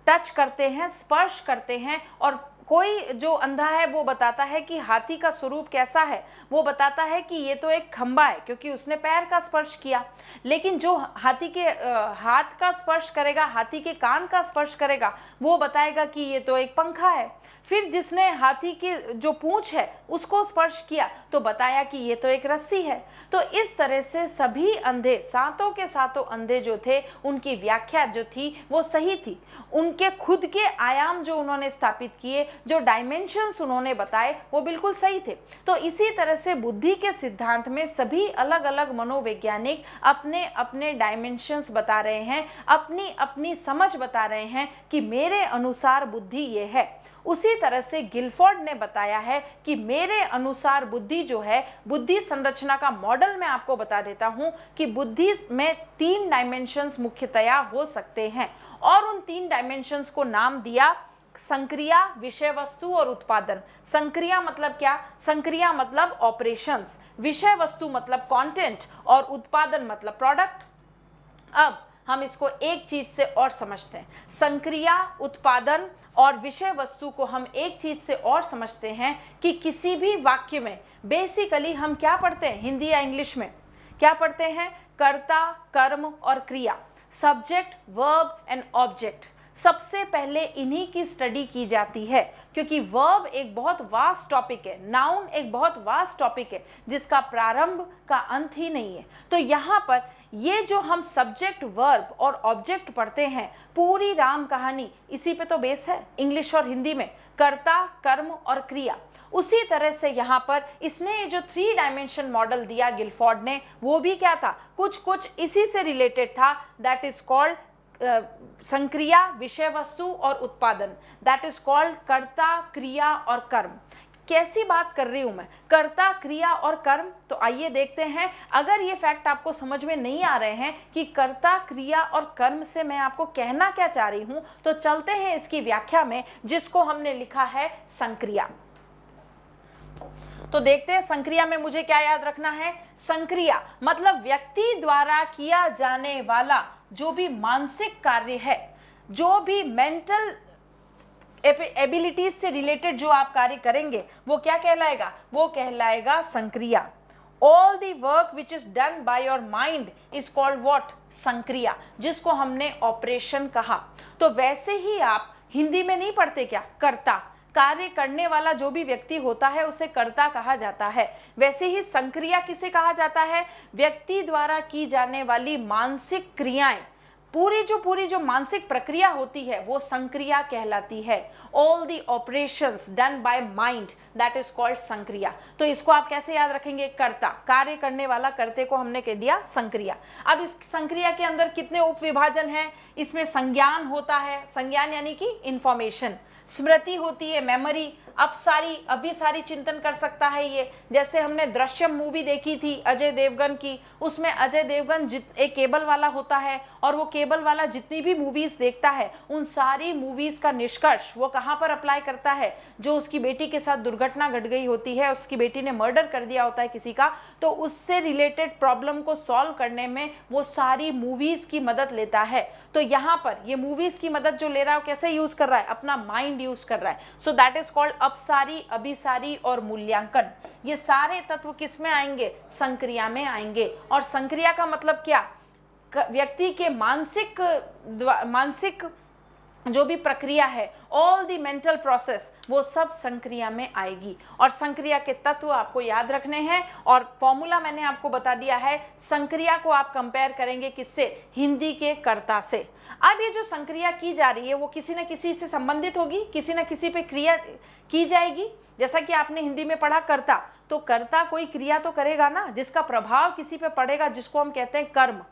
टच करते हैं, स्पर्श करते हैं। और कोई जो अंधा है वो बताता है कि हाथी का स्वरूप कैसा है, वो बताता है कि ये तो एक खंबा है क्योंकि उसने पैर का स्पर्श किया। लेकिन जो हाथी के हाथ का स्पर्श करेगा, हाथी के कान का स्पर्श करेगा, वो बताएगा कि ये तो एक पंखा है। फिर जिसने हाथी की जो पूंछ है उसको स्पर्श किया तो बताया कि ये तो एक रस्सी है। तो इस तरह से सभी अंधे, 7 के 7 अंधे जो थे, उनकी व्याख्या जो थी वो सही थी। उनके खुद के आयाम जो उन्होंने स्थापित किए जो डायमेंशंस उन्होंने बताए वो बिल्कुल सही थे। तो इसी तरह से बुद्धि के सिद्धांत में सभी अलग अलग मनोवैज्ञानिक अपने अपने डायमेंशंस बता रहे हैं, अपनी अपनी समझ बता रहे हैं कि मेरे अनुसार बुद्धि ये है। उसी तरह से गिलफोर्ड ने बताया है कि मेरे अनुसार बुद्धि जो है, बुद्धि संरचना का मॉडल मैं आपको बता देता हूं कि बुद्धि में 3 डायमेंशंस मुख्यतया हो सकते हैं और उन 3 डायमेंशंस को नाम दिया संक्रिया, विषय वस्तु और उत्पादन। संक्रिया मतलब क्या? संक्रिया मतलब ऑपरेशंस, विषय वस्तु मतलब कंटेंट और उत्पादन मतलब प्रोडक्ट। अब हम इसको एक चीज से और समझते हैं। संक्रिया, उत्पादन और विषय वस्तु को हम एक चीज से और समझते हैं कि किसी भी वाक्य में बेसिकली हम क्या पढ़ते हैं, हिंदी या इंग्लिश में क्या पढ़ते हैं? कर्ता, कर्म और क्रिया, सब्जेक्ट, वर्ब एंड ऑब्जेक्ट। सबसे पहले इन्हीं की स्टडी की जाती है क्योंकि वर्ब एक बहुत वास्ट टॉपिक है, नाउन एक बहुत वास्ट टॉपिक है जिसका प्रारंभ का अंत ही नहीं है। तो यहाँ पर ये जो हम सब्जेक्ट, वर्ब और ऑब्जेक्ट पढ़ते हैं, पूरी राम कहानी इसी पे तो बेस है, इंग्लिश और हिंदी में कर्ता, कर्म और क्रिया। उसी तरह से यहाँ पर इसने ये जो 3 डायमेंशन मॉडल दिया गिलफोर्ड ने, वो भी क्या था, कुछ कुछ इसी से रिलेटेड था। दैट इज कॉल्ड संक्रिया, विषय वस्तु और उत्पादन। दैट इज कॉल्ड कर्ता, क्रिया और कर्म। कैसी बात कर रही हूं मैं, कर्ता, क्रिया और कर्म? तो आइए देखते हैं। अगर ये फैक्ट आपको समझ में नहीं आ रहे हैं कि कर्ता, क्रिया और कर्म से मैं आपको कहना क्या चाह रही हूं, तो चलते हैं इसकी व्याख्या में, जिसको हमने लिखा है संक्रिया। तो देखते हैं संक्रिया में मुझे क्या याद रखना है। संक्रिया मतलब व्यक्ति द्वारा किया जाने वाला जो भी मानसिक कार्य है, जो भी मेंटल एबिलिटीज से रिलेटेड जो आप कार्य करेंगे, वो क्या कहलाएगा? वो कहलाएगा संक्रिया। All the work which is done by your mind is called what? संक्रिया, जिसको हमने ऑपरेशन कहा। तो वैसे ही आप हिंदी में नहीं पढ़ते क्या? कर्ता, कार्य करने वाला जो भी व्यक्ति होता है उसे कर्ता कहा जाता है। वैसे ही संक्रिया किसे कहा जाता है? व्यक्ति द्वारा की जाने वाली मानसिक क्रियाएं, पूरी जो मानसिक प्रक्रिया होती है वो संक्रिया कहलाती है। All the operations done by mind, that is called संक्रिया। तो इसको आप कैसे याद रखेंगे? कर्ता, कार्य करने वाला, कर्ते को हमने कह दिया संक्रिया। अब इस संक्रिया के अंदर कितने उपविभाजन हैं? इसमें संज्ञान होता है, संज्ञान यानी कि इंफॉर्मेशन, स्मृति होती है, मेमोरी, अभिसारी चिंतन कर सकता है ये। जैसे हमने दृश्यम मूवी देखी थी अजय देवगन की, उसमें अजय देवगन एक केबल वाला होता है और वो केबल वाला जितनी भी मूवीज देखता है उन सारी मूवीज का निष्कर्ष वो कहाँ पर अप्लाई करता है? जो उसकी बेटी के साथ दुर्घटना घट गई होती है, उसकी बेटी ने मर्डर कर दिया होता है किसी का, तो उससे रिलेटेड प्रॉब्लम को सॉल्व करने में वो सारी मूवीज की मदद लेता है। तो यहाँ पर ये मूवीज की मदद जो ले रहा है वो कैसे यूज कर रहा है? अपना माइंड यूज कर रहा है। सो दैट इज कॉल्ड अपसारी, अभिसारी और मूल्यांकन। ये सारे तत्व किस में आएंगे? संक्रिया में आएंगे। और संक्रिया का मतलब क्या? व्यक्ति के मानसिक जो भी प्रक्रिया है, ऑल द मेंटल प्रोसेस, वो सब संक्रिया में आएगी। और संक्रिया के तत्व आपको याद रखने हैं और फॉर्मूला मैंने आपको बता दिया है। संक्रिया को आप कंपेयर करेंगे किससे? हिंदी के कर्ता से। अब ये जो संक्रिया की जा रही है वो किसी न किसी से संबंधित होगी, किसी न किसी पे क्रिया की जाएगी। जैसा कि आपने हिंदी में पढ़ा कर्ता, तो कर्ता कोई क्रिया तो करेगा ना, जिसका प्रभाव किसी पे पड़ेगा, जिसको हम कहते हैं कर्म।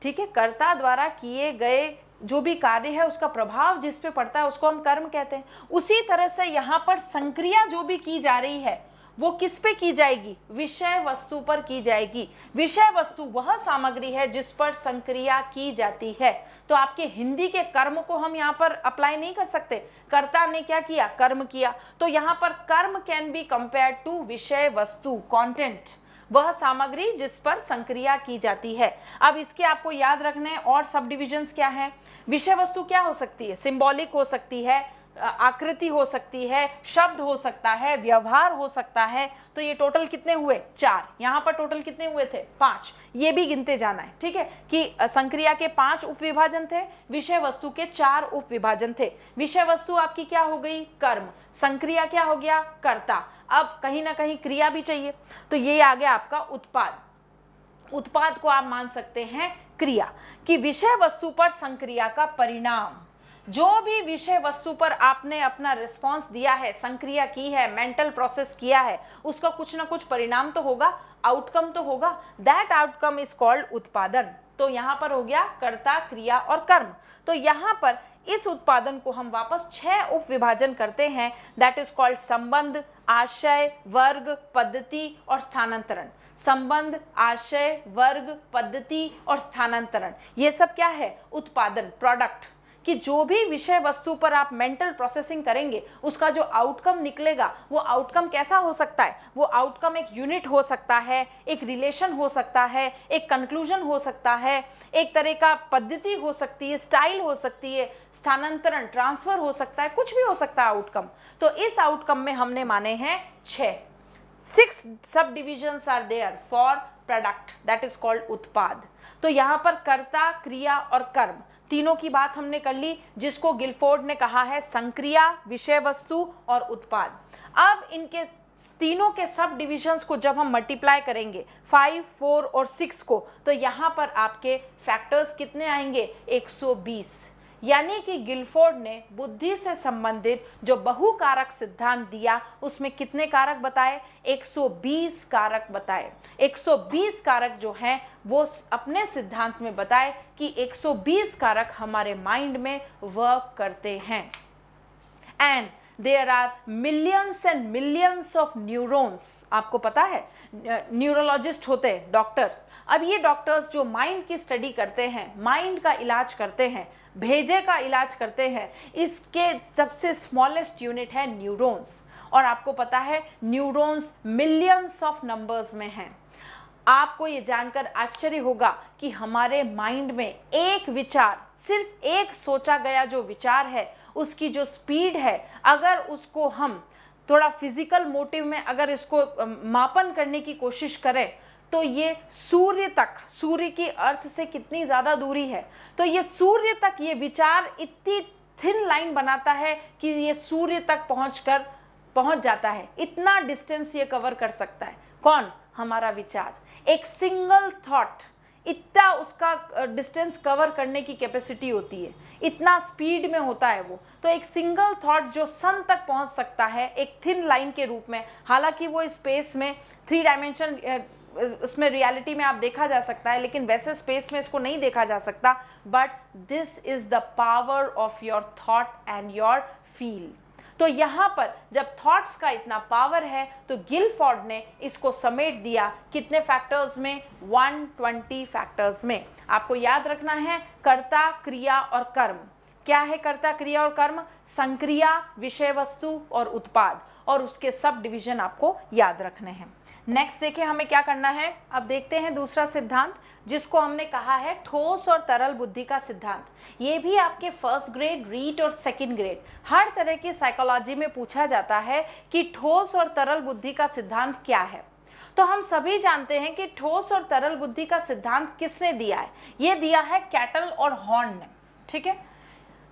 ठीक है, कर्ता द्वारा किए गए जो भी कार्य है उसका प्रभाव जिस पे पड़ता है उसको हम कर्म कहते हैं। उसी तरह से यहाँ पर संक्रिया जो भी की जा रही है वो किस पे की जाएगी? विषय वस्तु पर की जाएगी। विषय वस्तु वह सामग्री है जिस पर संक्रिया की जाती है। तो आपके हिंदी के कर्म को हम यहाँ पर अप्लाई नहीं कर सकते। कर्ता ने क्या किया? कर्म किया। तो यहाँ पर कर्म कैन बी कंपेयर्ड टू विषय वस्तु, कंटेंट, वह सामग्री जिस पर संक्रिया की जाती है। अब इसके आपको याद रखने और सब डिविजन्स क्या है? विषय वस्तु क्या हो सकती है? सिंबॉलिक हो सकती है, आकृति हो सकती है, शब्द हो सकता है, व्यवहार हो सकता है। तो ये टोटल कितने हुए? 4। यहाँ पर टोटल कितने हुए थे? 5। ये भी गिनते जाना है, ठीक है, कि संक्रिया के 5 उपविभाजन थे, विषय वस्तु के 4 उपविभाजन थे। विषय वस्तु आपकी क्या हो गई? कर्म। संक्रिया क्या हो गया? कर्ता। अब कहीं ना कहीं क्रिया भी चाहिए, तो ये आ गया आपका उत्पाद। उत्पाद को आप मान सकते हैं क्रिया, कि विषय वस्तु पर संक्रिया का परिणाम। जो भी विषय वस्तु पर आपने अपना रिस्पॉन्स दिया है, संक्रिया की है, मेंटल प्रोसेस किया है, उसका कुछ ना कुछ परिणाम तो होगा, आउटकम तो होगा। दैट आउटकम इज कॉल्ड उत्पादन। तो यहाँ पर हो गया कर्ता, क्रिया और कर्म। तो यहाँ पर इस उत्पादन को हम वापस 6 उप विभाजन करते हैं, दैट इज कॉल्ड संबंध, आशय, वर्ग, पद्धति और स्थानांतरण। संबंध, आशय, वर्ग, पद्धति और स्थानांतरण, ये सब क्या है? उत्पादन, प्रोडक्ट। कि जो भी विषय वस्तु पर आप मेंटल प्रोसेसिंग करेंगे उसका जो आउटकम निकलेगा वो आउटकम कैसा हो सकता है? वो आउटकम एक यूनिट हो सकता है, एक रिलेशन हो सकता है, एक कंक्लूजन हो सकता है, एक तरह का पद्धति हो सकती है, स्टाइल हो सकती है, स्थानांतरण, ट्रांसफर हो सकता है, कुछ भी हो सकता है आउटकम। तो इस आउटकम में हमने माने हैं 6 सब divisions are there for product, that is called उत्पाद। तो यहाँ पर कर्ता, क्रिया और कर्म तीनों की बात हमने कर ली, जिसको गिलफोर्ड ने कहा है संक्रिया, विषय वस्तु और उत्पाद। अब इनके तीनों के सब डिविजन्स को जब हम मल्टीप्लाई करेंगे 5, 4 और 6 को, तो यहाँ पर आपके फैक्टर्स कितने आएंगे? 120। यानी कि गिलफोर्ड ने बुद्धि से संबंधित जो बहुकारक सिद्धांत दिया उसमें कितने कारक बताए? 120 कारक बताए। 120 कारक जो हैं वो अपने सिद्धांत में बताए कि 120 कारक हमारे माइंड में वर्क करते हैं। And there are millions and millions of neurons. आपको पता है न्यूरोलॉजिस्ट होते हैं, डॉक्टर्स। अब ये डॉक्टर्स जो माइंड की स्टडी करते हैं, माइंड का इलाज करते हैं, भेजे का इलाज करते हैं, इसके सबसे स्मॉलेस्ट यूनिट है न्यूरॉन्स। और आपको पता है न्यूरॉन्स मिलियंस ऑफ नंबर्स में हैं। आपको ये जानकर आश्चर्य होगा कि हमारे माइंड में एक विचार, सिर्फ एक सोचा गया जो विचार है, उसकी जो स्पीड है, अगर उसको हम थोड़ा फिजिकल मोटिव में अगर इसको मापन करने की कोशिश करें तो ये सूर्य तक, सूर्य की अर्थ से कितनी ज़्यादा दूरी है, तो ये सूर्य तक ये विचार इतनी थिन लाइन बनाता है कि ये सूर्य तक पहुंच जाता है। इतना डिस्टेंस ये कवर कर सकता है। कौन? हमारा विचार। एक सिंगल थॉट इतना उसका डिस्टेंस कवर करने की कैपेसिटी होती है, इतना स्पीड में होता है वो। तो एक सिंगल थॉट जो सन तक पहुंच सकता है एक थिन लाइन के रूप में, हालांकि वो स्पेस में 3 डायमेंशन उसमें रियलिटी में आप देखा जा सकता है, लेकिन वैसे स्पेस में इसको नहीं देखा जा सकता। But this is the power of your thought and your feel. तो यहाँ पर जब थॉट्स का इतना पावर है तो गिलफोर्ड ने इसको समेट दिया कितने फैक्टर्स में? 120 फैक्टर्स में। आपको याद रखना है कर्ता, क्रिया और कर्म। क्या है कर्ता, क्रिया और कर्म? संक्रिया, विषय वस्तु और उत्पाद, और उसके सब डिवीजन आपको याद रखने हैं। नेक्स्ट देखिए हमें क्या करना है। अब देखते हैं दूसरा सिद्धांत जिसको हमने कहा है ठोस और तरल बुद्धि का सिद्धांत। ये भी आपके फर्स्ट ग्रेड, रीट और सेकंड ग्रेड हर तरह की साइकोलॉजी में पूछा जाता है कि ठोस और तरल बुद्धि का सिद्धांत क्या है। तो हम सभी जानते हैं कि ठोस और तरल बुद्धि का सिद्धांत किसने दिया है? ये दिया है कैटल और हॉर्न ने। ठीक है,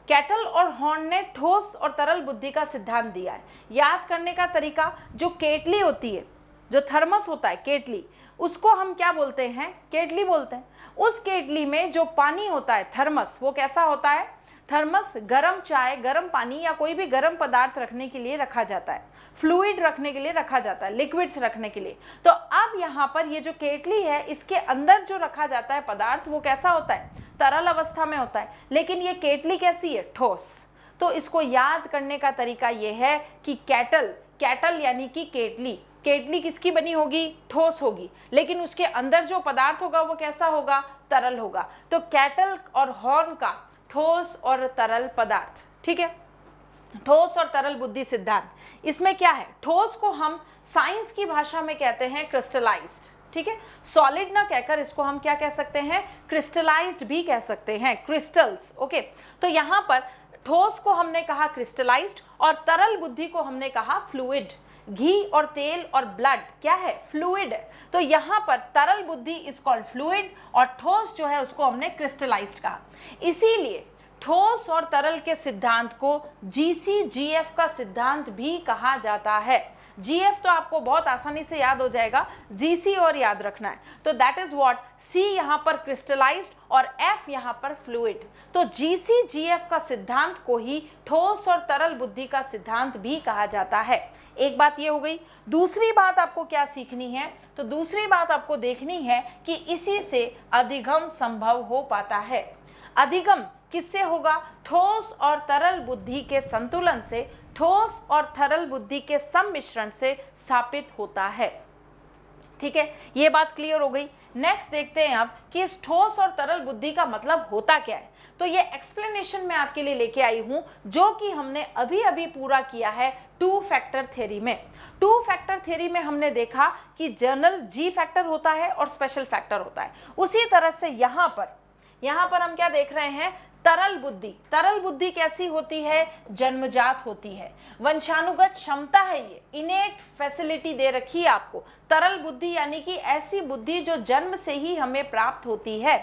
कैटल और हॉर्न ने ठोस और तरल बुद्धि का सिद्धांत दिया है। याद करने का तरीका, जो केटली होती है, जो थर्मस होता है केटली, उसको हम क्या बोलते हैं? केटली बोलते हैं। उस केटली में जो पानी होता है थर्मस, वो कैसा होता है? थर्मस गरम चाय, गरम पानी या कोई भी गरम पदार्थ रखने के लिए रखा जाता है, फ्लूइड रखने के लिए रखा जाता है, लिक्विड्स रखने के लिए। तो अब यहाँ पर ये जो केटली है, इसके अंदर जो रखा जाता है पदार्थ, वो कैसा होता है? तरल अवस्था में होता है। लेकिन ये केटली कैसी है? ठोस। तो इसको याद करने का तरीका ये है कि कैटल यानी कि केटली, केटली किसकी बनी होगी? ठोस होगी, लेकिन उसके अंदर जो पदार्थ होगा वो कैसा होगा? तरल होगा। तो कैटल और हॉर्न का ठोस और तरल पदार्थ। ठीक है, ठोस और तरल बुद्धि सिद्धांत। इसमें क्या है? ठोस को हम साइंस की भाषा में कहते हैं क्रिस्टलाइज्ड। ठीक है, सॉलिड ना कहकर इसको हम क्या कह सकते हैं? क्रिस्टलाइज्ड भी कह सकते हैं, क्रिस्टल्स। ओके, तो यहाँ पर ठोस को हमने कहा क्रिस्टलाइज्ड और तरल बुद्धि को हमने कहा फ्लूइड। घी और तेल और ब्लड क्या है? फ्लूइड है। तो यहाँ पर तरल बुद्धि इज कॉल्ड फ्लूइड और ठोस जो है उसको हमने क्रिस्टलाइज्ड कहा। इसीलिए ठोस और तरल के सिद्धांत को GCGF का सिद्धांत भी कहा जाता है। GF तो आपको बहुत आसानी से याद हो जाएगा, GC और याद रखना है। तो दैट इज व्हाट, C यहाँ पर क्रिस्टलाइज्ड और F यहाँ पर फ्लूइड। तो GC GF का सिद्धांत को ही ठोस और तरल बुद्धि का सिद्धांत भी कहा जाता है। एक बात ये हो गई। दूसरी बात आपको क्या सीखनी है, तो दूसरी बात आपको देखनी है कि इसी से अधिगम संभव हो पाता है। अधिगम किससे होगा? ठोस और तरल बुद्धि के संतुलन से, ठोस और तरल बुद्धि के सम्मिश्रण से स्थापित होता है। ठीक है, ये बात क्लियर हो गई। नेक्स्ट देखते हैं अब कि इस ठोस और तरल बुद्धि का मतलब होता क्या है। तो ये एक्सप्लेनेशन मैं आपके लिए लेके आई हूं, जो कि हमने अभी अभी पूरा किया है टू फैक्टर थ्योरी में। टू फैक्टर थ्योरी में हमने देखा कि जनरल जी फैक्टर होता है और स्पेशल फैक्टर होता है। उसी तरह से यहाँ पर हम क्या देख रहे हैं? तरल बुद्धि। तरल बुद्धि कैसी होती है? जन्मजात होती है, वंशानुगत क्षमता है, ये इनेट फैसिलिटी दे रखी है आपको। तरल बुद्धि यानी कि ऐसी बुद्धि जो जन्म से ही हमें प्राप्त होती है।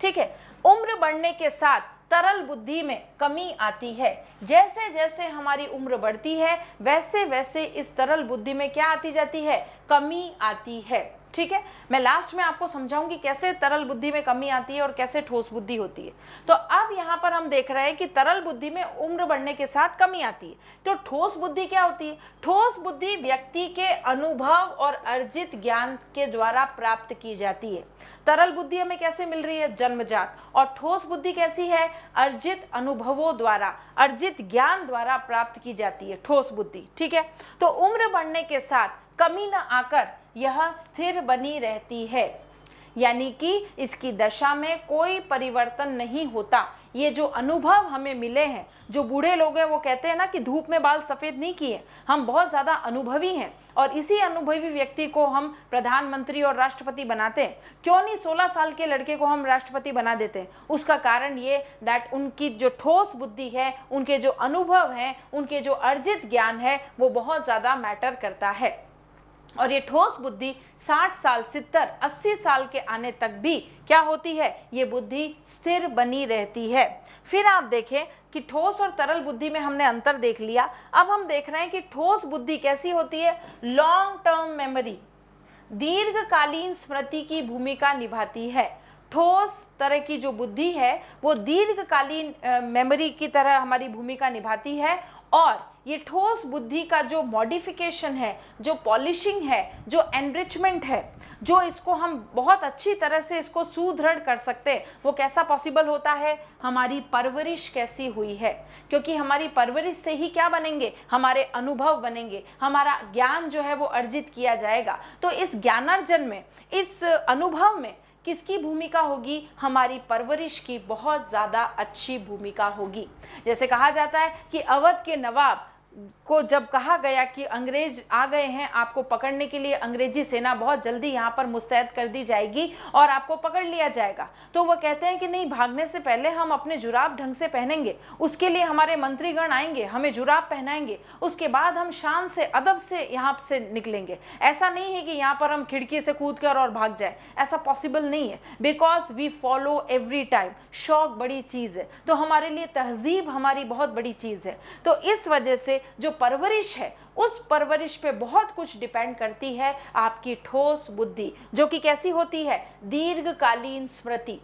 ठीक है, उम्र बढ़ने के साथ तरल बुद्धि में कमी आती है। जैसे जैसे हमारी उम्र बढ़ती है वैसे वैसे इस तरल बुद्धि में क्या आती जाती है? कमी आती है। ठीक है, मैं लास्ट में आपको समझाऊंगी कैसे तरल बुद्धि में कमी आती है और कैसे ठोस बुद्धि होती है। तो अब यहाँ पर हम देख रहे हैं कि तरल बुद्धि में उम्र बढ़ने के साथ कमी आती है। तो ठोस बुद्धि क्या होती है? ठोस बुद्धि व्यक्ति के अनुभव और अर्जित ज्ञान के द्वारा प्राप्त की जाती है। तरल बुद्धि हमें कैसे मिल रही है? जन्मजात। और ठोस बुद्धि कैसी है? अर्जित अनुभवों द्वारा, अर्जित ज्ञान द्वारा प्राप्त की जाती है ठोस बुद्धि। ठीक है, तो उम्र बढ़ने के साथ कमी न आकर यह स्थिर बनी रहती है, यानी कि इसकी दशा में कोई परिवर्तन नहीं होता। ये जो अनुभव हमें मिले हैं, जो बूढ़े लोग हैं वो कहते हैं ना कि धूप में बाल सफ़ेद नहीं किए, हम बहुत ज़्यादा अनुभवी हैं और इसी अनुभवी व्यक्ति को हम प्रधानमंत्री और राष्ट्रपति बनाते हैं। क्यों नहीं 16 साल के लड़के को हम राष्ट्रपति बना देते हैं? उसका कारण ये दैट उनकी जो ठोस बुद्धि है, उनके जो अनुभव हैं, उनके जो अर्जित ज्ञान है वो बहुत ज़्यादा मैटर करता है। और ये ठोस बुद्धि 60 साल, 70, 80 साल के आने तक भी क्या होती है? ये बुद्धि स्थिर बनी रहती है। फिर आप देखें कि ठोस और तरल बुद्धि में हमने अंतर देख लिया। अब हम देख रहे हैं कि ठोस बुद्धि कैसी होती है? लॉन्ग टर्म मेमोरी, दीर्घकालीन स्मृति की भूमिका निभाती है। ठोस तरह की जो बुद्धि है वो दीर्घकालीन मेमोरी की तरह हमारी भूमिका निभाती है। और ये ठोस बुद्धि का जो मॉडिफिकेशन है, जो पॉलिशिंग है, जो एनरिचमेंट है, जो इसको हम बहुत अच्छी तरह से इसको सुदृढ़ कर सकते हैं, वो कैसा पॉसिबल होता है? हमारी परवरिश कैसी हुई है। क्योंकि हमारी परवरिश से ही क्या बनेंगे? हमारे अनुभव बनेंगे, हमारा ज्ञान जो है वो अर्जित किया जाएगा। तो इस ज्ञानार्जन में, इस अनुभव में किसकी भूमिका होगी? हमारी परवरिश की बहुत ज़्यादा अच्छी भूमिका होगी। जैसे कहा जाता है कि अवध के नवाब को जब कहा गया कि अंग्रेज आ गए हैं, आपको पकड़ने के लिए अंग्रेजी सेना बहुत जल्दी यहाँ पर मुस्तैद कर दी जाएगी और आपको पकड़ लिया जाएगा, तो वो कहते हैं कि नहीं, भागने से पहले हम अपने जुराब ढंग से पहनेंगे, उसके लिए हमारे मंत्रीगण आएंगे, हमें जुराब पहनाएंगे, उसके बाद हम शान से, अदब से यहाँ से निकलेंगे। ऐसा नहीं है कि यहाँ पर हम खिड़की से कूद कर और भाग जाए, ऐसा पॉसिबल नहीं है। Because we follow every time. शौक बड़ी चीज़ है, तो हमारे लिए तहजीब हमारी बहुत बड़ी चीज़ है। तो इस वजह से जो परवरिश है, उस परवरिश पे बहुत कुछ डिपेंड करती है आपकी ठोस बुद्धि, जो कि कैसी होती है? दीर्घकालीन स्मृति।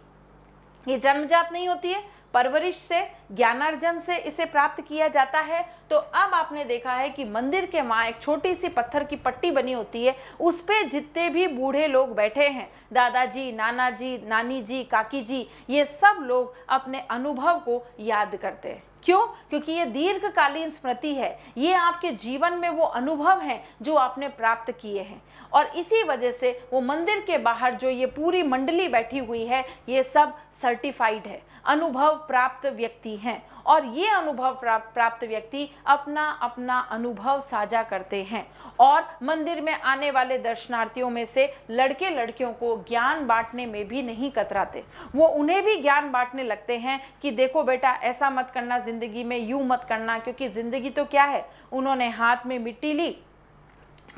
ये जन्मजात नहीं होती है, परवरिश से, ज्ञानार्जन से इसे प्राप्त किया जाता है। तो अब आपने देखा है कि मंदिर के वहाँ एक छोटी सी पत्थर की पट्टी बनी होती है, उस पे जितने भी बूढ़े लोग बैठे हैं, दादाजी, नाना जी, नानी जी, काकी जी, ये सब लोग अपने अनुभव को याद करते हैं। क्यों? क्योंकि ये दीर्घकालीन स्मृति है, ये आपके जीवन में वो अनुभव हैं जो आपने प्राप्त किए हैं। और इसी वजह से वो मंदिर के बाहर जो ये पूरी मंडली बैठी हुई है, ये सब सर्टिफाइड है, अनुभव प्राप्त व्यक्ति हैं। और ये अनुभव प्राप्त व्यक्ति अपना अपना अनुभव साझा करते हैं और मंदिर में आने वाले दर्शनार्थियों में से लड़के लड़कियों को ज्ञान बांटने में भी नहीं कतराते। वो उन्हें भी ज्ञान बांटने लगते हैं कि देखो बेटा, ऐसा मत करना जिंदगी में, यूं मत करना, क्योंकि जिंदगी तो क्या है? उन्होंने हाथ में मिट्टी ली,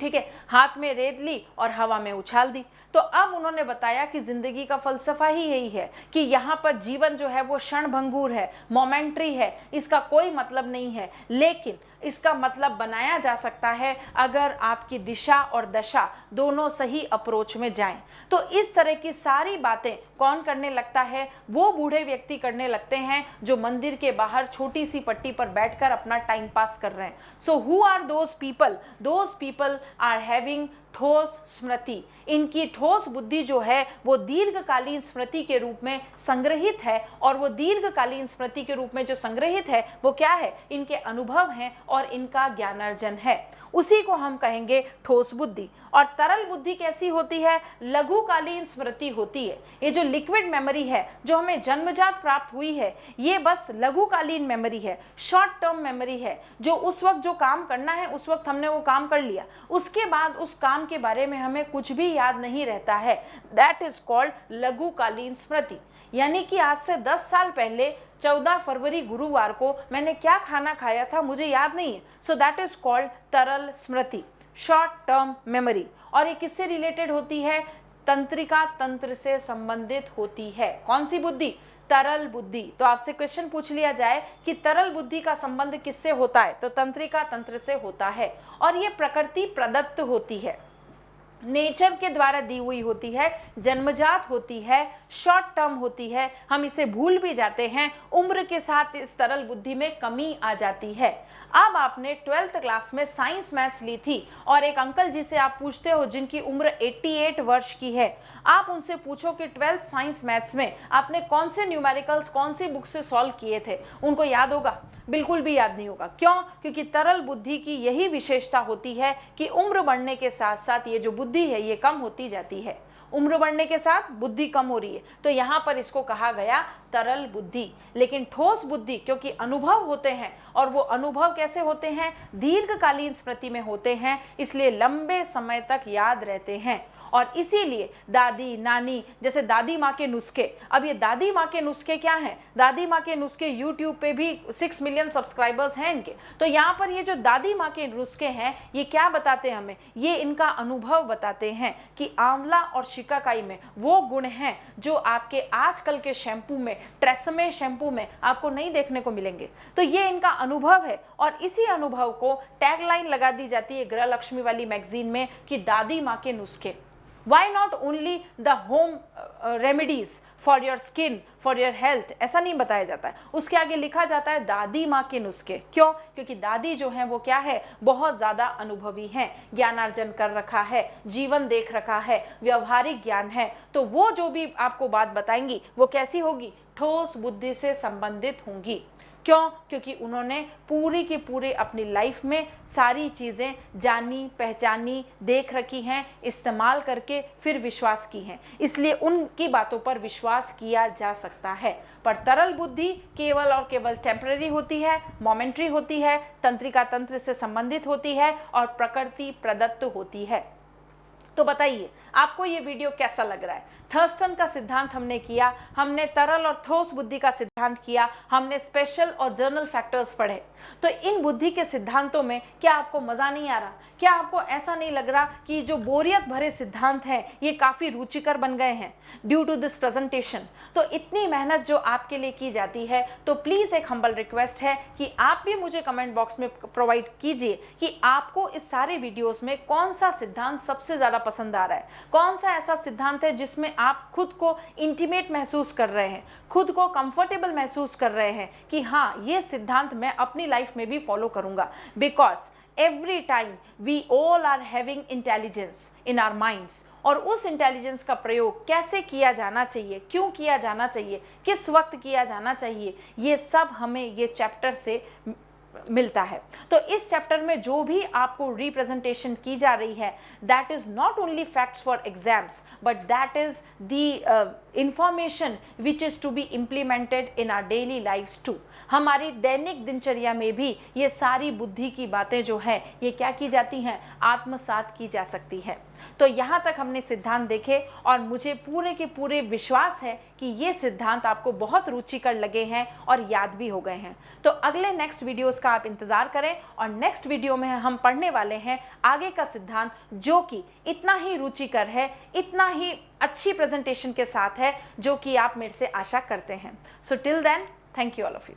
ठीक है, हाथ में रेत ली और हवा में उछाल दी। तो अब उन्होंने बताया कि जिंदगी का फलसफा ही यही है कि यहाँ पर जीवन जो है वो क्षणभंगुर है, मोमेंट्री है, इसका कोई मतलब नहीं है। लेकिन इसका मतलब बनाया जा सकता है अगर आपकी दिशा और दशा दोनों सही अप्रोच में जाएं। तो इस तरह की सारी बातें कौन करने लगता है? वो बूढ़े व्यक्ति करने लगते हैं जो मंदिर के बाहर छोटी सी पट्टी पर बैठकर अपना टाइम पास कर रहे हैं। So who are those people? Those people are having ठोस स्मृति। इनकी ठोस बुद्धि जो है वो दीर्घकालीन स्मृति के रूप में संग्रहित है, और वो दीर्घकालीन स्मृति के रूप में जो संग्रहित है वो क्या है? इनके अनुभव हैं और इनका ज्ञानार्जन है। उसी को हम कहेंगे ठोस बुद्धि। और तरल बुद्धि कैसी होती है? लघुकालीन स्मृति होती है। ये जो लिक्विड मेमोरी है जो हमें जन्मजात प्राप्त हुई है, ये बस लघुकालीन मेमोरी है, शॉर्ट टर्म मेमोरी है, जो उस वक्त जो काम करना है उस वक्त हमने वो काम कर लिया, उसके बाद उस काम के बारे में हमें कुछ भी याद नहीं रहता है। दैट इज कॉल्ड लघुकालीन स्मृति। यानी कि आज से 10 साल पहले 14 फरवरी गुरुवार को मैंने क्या खाना खाया था मुझे याद नहीं है। सो दैट इज कॉल्ड तरल स्मृति, शॉर्ट टर्म मेमोरी। और ये किससे रिलेटेड होती है? तंत्रिका तंत्र से संबंधित होती है। कौन सी बुद्धि? तरल बुद्धि। तो आपसे क्वेश्चन पूछ लिया जाए कि तरल बुद्धि का संबंध किससे होता है, तो तंत्रिका तंत्र से होता है। और ये प्रकृति प्रदत्त होती है, नेचर के द्वारा दी हुई होती है, जन्मजात होती है, शॉर्ट टर्म होती है, हम इसे भूल भी जाते हैं। उम्र के साथ इस तरल बुद्धि में कमी आ जाती है। अब आपने 12th क्लास में साइंस मैथ्स ली थी और एक अंकल जी से आप पूछते हो जिनकी उम्र 88 वर्ष की है, आप उनसे पूछो कि 12th साइंस मैथ्स में आपने कौन से न्यूमेरिकल्स कौन सी बुक से सॉल्व किए थे, उनको याद होगा? बिल्कुल भी याद नहीं होगा। क्यों? क्योंकि तरल बुद्धि की यही विशेषता होती है कि उम्र बढ़ने के साथ साथ ये जो बुद्धि है ये कम होती जाती है। उम्र बढ़ने के साथ बुद्धि कम हो रही है, तो यहाँ पर इसको कहा गया तरल बुद्धि। लेकिन ठोस बुद्धि, क्योंकि अनुभव होते हैं और वो अनुभव कैसे होते हैं? दीर्घकालीन स्मृति में होते हैं, इसलिए लंबे समय तक याद रहते हैं। और इसीलिए दादी नानी, जैसे दादी माँ के नुस्खे, अब ये दादी माँ के नुस्खे क्या हैं? दादी माँ के नुस्खे यूट्यूब पे भी 6 मिलियन सब्सक्राइबर्स हैं इनके। तो यहाँ पर ये जो दादी माँ के नुस्खे हैं ये क्या बताते हैं हमें? ये इनका अनुभव बताते हैं कि आंवला और शिकाकाई में वो गुण हैं जो आपके आजकल के शैम्पू में, ट्रेसेमे शैम्पू में आपको नहीं देखने को मिलेंगे। तो ये इनका अनुभव है, और इसी अनुभव को टैगलाइन लगा दी जाती है गृह लक्ष्मी वाली मैगजीन में कि दादी माँ के नुस्खे। Why not only the home remedies for your skin, for your health? ऐसा नहीं बताया जाता है, उसके आगे लिखा जाता है दादी माँ के नुस्खे। क्यों? क्योंकि दादी जो हैं वो क्या है? बहुत ज़्यादा अनुभवी हैं, ज्ञानार्जन कर रखा है, जीवन देख रखा है, व्यवहारिक ज्ञान है। तो वो जो भी आपको बात बताएंगी वो कैसी होगी? ठोस बुद्धि से संबंधित होंगी। क्यों? क्योंकि उन्होंने पूरी की पूरी अपनी लाइफ में सारी चीज़ें जानी, पहचानी, देख रखी हैं, इस्तेमाल करके फिर विश्वास की हैं, इसलिए उनकी बातों पर विश्वास किया जा सकता है। पर तरल बुद्धि केवल और केवल टेम्पररी होती है, मोमेंट्री होती है, तंत्रिका तंत्र से संबंधित होती है और प्रकृति प्रदत्त होती है। तो बताइए आपको ये वीडियो कैसा लग रहा है? थर्स्टन का सिद्धांत हमने किया, हमने तरल और ठोस बुद्धि का सिद्धांत किया, हमने स्पेशल और जर्नल फैक्टर्स पढ़े। तो इन बुद्धि के सिद्धांतों में क्या आपको मज़ा नहीं आ रहा? क्या आपको ऐसा नहीं लग रहा कि जो बोरियत भरे सिद्धांत हैं ये काफ़ी रुचिकर बन गए हैं ड्यू टू दिस प्रेजेंटेशन? तो इतनी मेहनत जो आपके लिए की जाती है, तो प्लीज़ एक हम्बल रिक्वेस्ट है कि आप भी मुझे कमेंट बॉक्स में प्रोवाइड कीजिए कि आपको इस सारे वीडियोज़ में कौन सा सिद्धांत सबसे ज़्यादा पसंद आ रहा है, कौन सा ऐसा सिद्धांत है जिसमें आप खुद को इंटीमेट महसूस कर रहे हैं, खुद को कंफर्टेबल महसूस कर रहे हैं कि हाँ ये सिद्धांत मैं अपनी लाइफ में भी फॉलो करूंगा। Because every time we all are having intelligence in our minds, और उस इंटेलिजेंस का प्रयोग कैसे किया जाना चाहिए, क्यों किया जाना चाहिए, किस वक्त किया जाना चाहिए, ये सब हमें ये चैप्टर से मिलता है। तो इस चैप्टर में जो भी आपको रिप्रेजेंटेशन की जा रही है, that is not only facts for exams but that is the information which is to be implemented in our daily lifes too. हमारी दैनिक दिनचर्या में भी ये सारी बुद्धि की बातें जो हैं ये क्या की जाती हैं? आत्मसात की जा सकती हैं। तो यहाँ तक हमने सिद्धांत देखे और मुझे पूरे के पूरे विश्वास है कि ये सिद्धांत आपको बहुत रुचिकर लगे हैं और याद भी हो गए हैं। तो अगले नेक्स्ट वीडियोस का आप इंतज़ार करें, और नेक्स्ट वीडियो में हम पढ़ने वाले हैं आगे का सिद्धांत जो कि इतना ही रुचिकर है, इतना ही अच्छी प्रेजेंटेशन के साथ है जो कि आप मेरे से आशा करते हैं। So till then, thank you all of you.